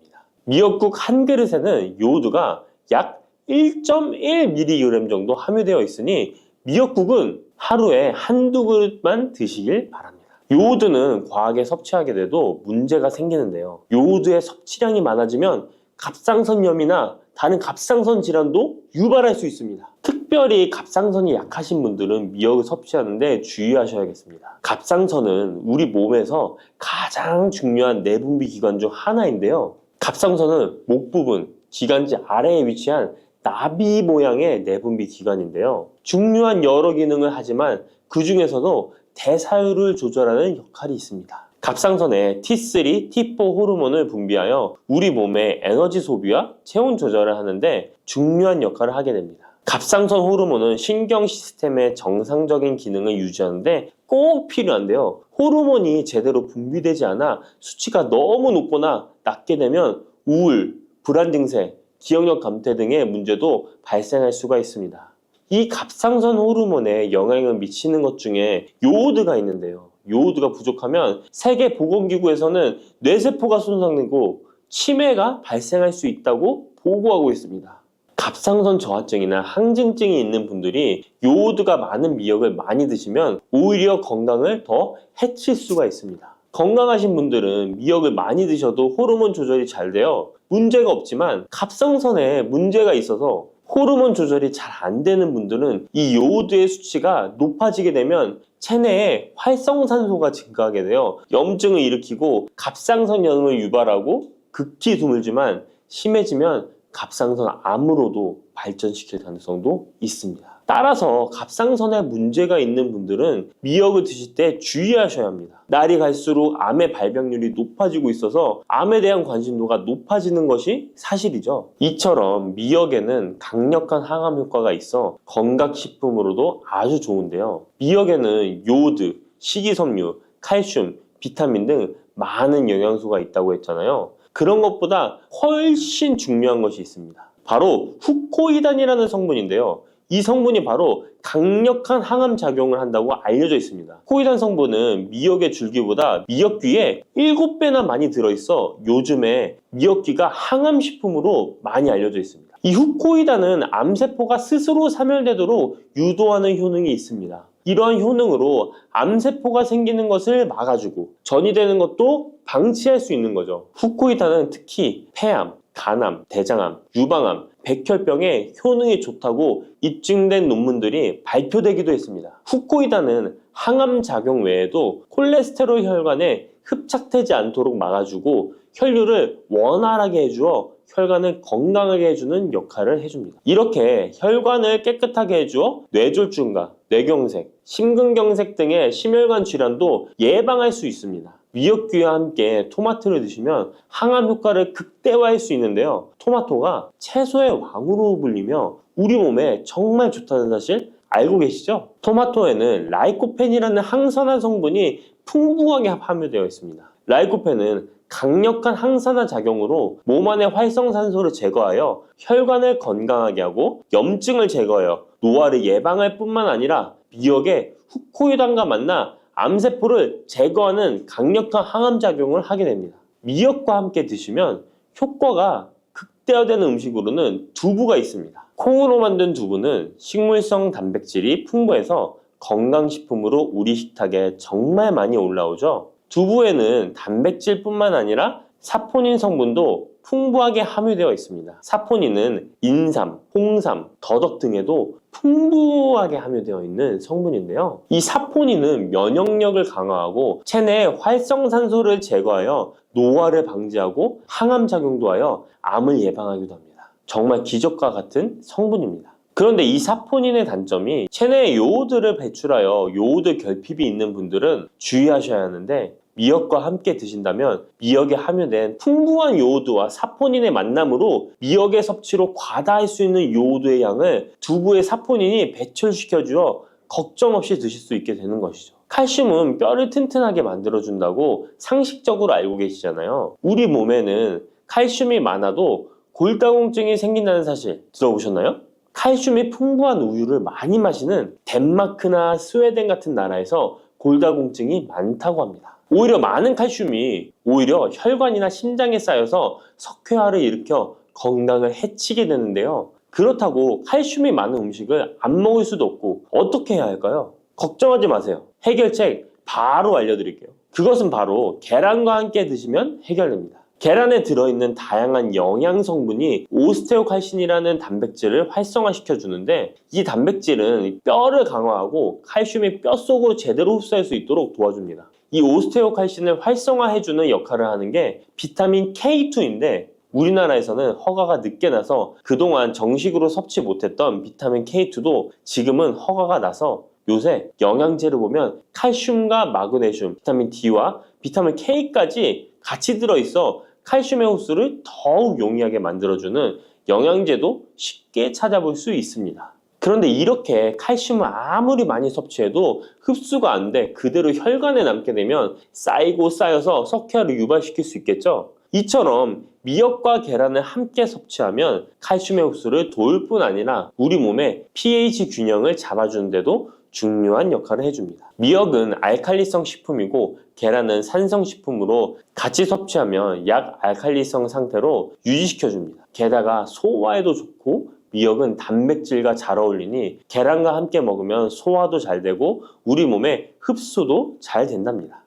미역국 한 그릇에는 요오드가 약 1.1mg 정도 함유되어 있으니 미역국은 하루에 한두 그릇만 드시길 바랍니다. 요오드는 과하게 섭취하게 돼도 문제가 생기는데요. 요오드의 섭취량이 많아지면 갑상선염이나 다른 갑상선 질환도 유발할 수 있습니다. 특별히 갑상선이 약하신 분들은 미역을 섭취하는데 주의하셔야겠습니다. 갑상선은 우리 몸에서 가장 중요한 내분비 기관 중 하나인데요. 갑상선은 목 부분, 기관지 아래에 위치한 나비 모양의 내분비 기관인데요. 중요한 여러 기능을 하지만 그 중에서도 대사율을 조절하는 역할이 있습니다. 갑상선에 T3, T4 호르몬을 분비하여 우리 몸의 에너지 소비와 체온 조절을 하는데 중요한 역할을 하게 됩니다. 갑상선 호르몬은 신경 시스템의 정상적인 기능을 유지하는데 꼭 필요한데요. 호르몬이 제대로 분비되지 않아 수치가 너무 높거나 낮게 되면 우울, 불안 증세, 기억력 감퇴 등의 문제도 발생할 수가 있습니다. 이 갑상선 호르몬에 영향을 미치는 것 중에 요오드가 있는데요. 요오드가 부족하면 세계보건기구에서는 뇌세포가 손상되고 치매가 발생할 수 있다고 보고하고 있습니다. 갑상선 저하증이나 항진증이 있는 분들이 요오드가 많은 미역을 많이 드시면 오히려 건강을 더 해칠 수가 있습니다. 건강하신 분들은 미역을 많이 드셔도 호르몬 조절이 잘 되어 문제가 없지만 갑상선에 문제가 있어서 호르몬 조절이 잘 안 되는 분들은 이 요오드의 수치가 높아지게 되면 체내에 활성산소가 증가하게 되어 염증을 일으키고 갑상선염을 유발하고 극히 드물지만 심해지면 갑상선 암으로도 발전시킬 가능성도 있습니다. 따라서 갑상선에 문제가 있는 분들은 미역을 드실 때 주의하셔야 합니다. 날이 갈수록 암의 발병률이 높아지고 있어서 암에 대한 관심도가 높아지는 것이 사실이죠. 이처럼 미역에는 강력한 항암 효과가 있어 건강식품으로도 아주 좋은데요. 미역에는 요오드, 식이섬유, 칼슘, 비타민 등 많은 영양소가 있다고 했잖아요. 그런 것보다 훨씬 중요한 것이 있습니다. 바로 후코이단이라는 성분인데요. 이 성분이 바로 강력한 항암 작용을 한다고 알려져 있습니다. 후코이단 성분은 미역의 줄기보다 미역귀에 7배나 많이 들어있어 요즘에 미역귀가 항암식품으로 많이 알려져 있습니다. 이 후코이단은 암세포가 스스로 사멸되도록 유도하는 효능이 있습니다. 이러한 효능으로 암세포가 생기는 것을 막아주고 전이 되는 것도 방치할 수 있는 거죠. 후코이단은 특히 폐암, 간암, 대장암, 유방암, 백혈병에 효능이 좋다고 입증된 논문들이 발표되기도 했습니다. 후코이단은 항암 작용 외에도 콜레스테롤 혈관에 흡착되지 않도록 막아주고 혈류를 원활하게 해주어 혈관을 건강하게 해주는 역할을 해줍니다. 이렇게 혈관을 깨끗하게 해주어 뇌졸중과 뇌경색, 심근경색 등의 심혈관 질환도 예방할 수 있습니다. 미역귀와 함께 토마토를 드시면 항암 효과를 극대화할 수 있는데요. 토마토가 채소의 왕으로 불리며 우리 몸에 정말 좋다는 사실 알고 계시죠? 토마토에는 라이코펜이라는 항산화 성분이 풍부하게 함유되어 있습니다. 라이코펜은 강력한 항산화 작용으로 몸 안의 활성산소를 제거하여 혈관을 건강하게 하고 염증을 제거하여 노화를 예방할 뿐만 아니라 미역의 후코이단과 만나 암세포를 제거하는 강력한 항암작용을 하게 됩니다. 미역과 함께 드시면 효과가 극대화되는 음식으로는 두부가 있습니다. 콩으로 만든 두부는 식물성 단백질이 풍부해서 건강식품으로 우리 식탁에 정말 많이 올라오죠. 두부에는 단백질뿐만 아니라 사포닌 성분도 풍부하게 함유되어 있습니다. 사포닌은 인삼, 홍삼, 더덕 등에도 풍부하게 함유되어 있는 성분인데요. 이 사포닌은 면역력을 강화하고 체내의 활성산소를 제거하여 노화를 방지하고 항암 작용도 하여 암을 예방하기도 합니다. 정말 기적과 같은 성분입니다. 그런데 이 사포닌의 단점이 체내에 요오드를 배출하여 요오드 결핍이 있는 분들은 주의하셔야 하는데 미역과 함께 드신다면 미역에 함유된 풍부한 요오드와 사포닌의 만남으로 미역의 섭취로 과다할 수 있는 요오드의 양을 두부의 사포닌이 배출시켜주어 걱정 없이 드실 수 있게 되는 것이죠. 칼슘은 뼈를 튼튼하게 만들어준다고 상식적으로 알고 계시잖아요. 우리 몸에는 칼슘이 많아도 골다공증이 생긴다는 사실 들어보셨나요? 칼슘이 풍부한 우유를 많이 마시는 덴마크나 스웨덴 같은 나라에서 골다공증이 많다고 합니다. 오히려 많은 칼슘이 오히려 혈관이나 심장에 쌓여서 석회화를 일으켜 건강을 해치게 되는데요. 그렇다고 칼슘이 많은 음식을 안 먹을 수도 없고 어떻게 해야 할까요? 걱정하지 마세요. 해결책 바로 알려드릴게요. 그것은 바로 계란과 함께 드시면 해결됩니다. 계란에 들어있는 다양한 영양 성분이 오스테오칼신이라는 단백질을 활성화시켜 주는데 이 단백질은 뼈를 강화하고 칼슘이 뼛속으로 제대로 흡수할 수 있도록 도와줍니다. 이 오스테오칼신을 활성화해주는 역할을 하는 게 비타민 K2인데 우리나라에서는 허가가 늦게 나서 그동안 정식으로 섭취 못했던 비타민 K2도 지금은 허가가 나서 요새 영양제를 보면 칼슘과 마그네슘, 비타민 D와 비타민 K까지 같이 들어있어 칼슘의 흡수를 더욱 용이하게 만들어주는 영양제도 쉽게 찾아볼 수 있습니다. 그런데 이렇게 칼슘을 아무리 많이 섭취해도 흡수가 안 돼 그대로 혈관에 남게 되면 쌓이고 쌓여서 석회화를 유발시킬 수 있겠죠. 이처럼 미역과 계란을 함께 섭취하면 칼슘의 흡수를 도울 뿐 아니라 우리 몸의 pH 균형을 잡아주는 데도 중요한 역할을 해줍니다. 미역은 알칼리성 식품이고 계란은 산성 식품으로 같이 섭취하면 약알칼리성 상태로 유지시켜줍니다. 게다가 소화에도 좋고 미역은 단백질과 잘 어울리니 계란과 함께 먹으면 소화도 잘 되고 우리 몸의 흡수도 잘 된답니다.